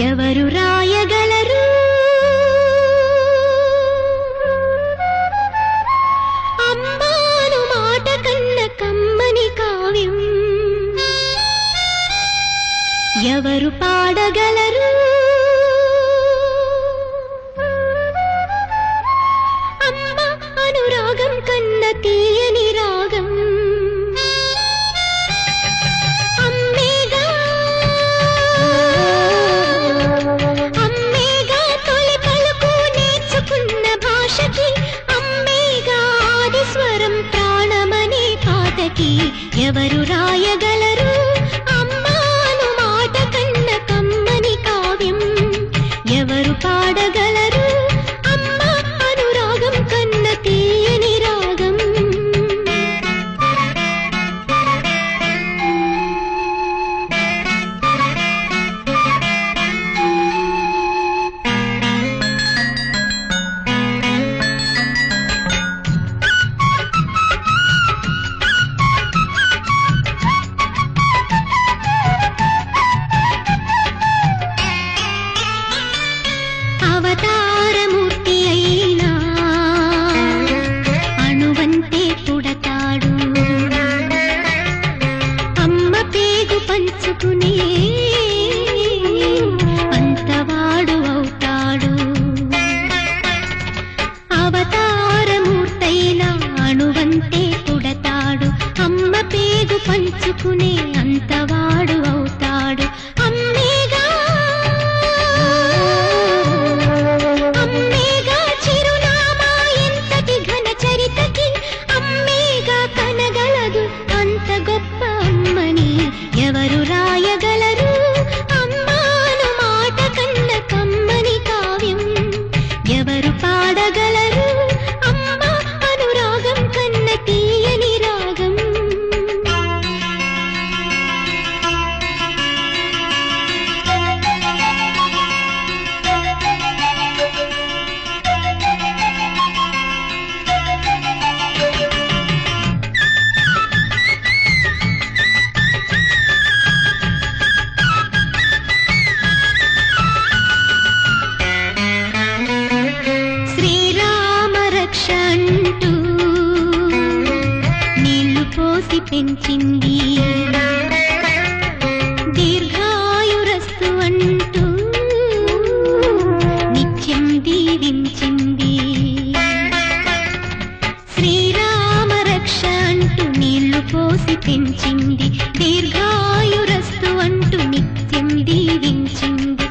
ఎవరు రాయగలరు అమ్మాను మాట కన్న కమ్మని కావ్యం ఎవరు పాడగలరు అమ్మ అనురాగం కన్న తీయని రాగం ఎవరు రాయగలరు అమ్మాను మాట కన్న కమ్మని కావ్యం ఎవరు పాడగలరు అమ్మ అనురాగం కన్న తీయని రాగం అవతారమూర్తి అయినా అణువంతే పుడతాడు అమ్మ పేగు పంచుకునే అంతవాడు అవుతాడు అవతారమూర్తైనా అణువంతే పుడతాడు అమ్మ పేగు పంచుకునే అంతవాడు అవుతాడు ఎవరు రాయగలరు అమ్మాను మాట కన్న కమ్మని కావ్యం ఎవరు పాడగలరు అమ్మ అనురాగం కన్న తీయని రాగం అంటూ నీళ్లు పోసి పెంచింది దీర్ఘాయురస్తు అంటూ నిత్యం దీవించింది శ్రీరామ రక్ష అంటూ నీళ్లు పోసి పెంచింది దీర్ఘాయురస్తు అంటూ నిత్యం దీవించింది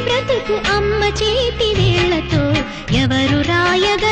బ్రతుకు అమ్మ చేతి వేళ్లతో ఎవరు రాయగలరు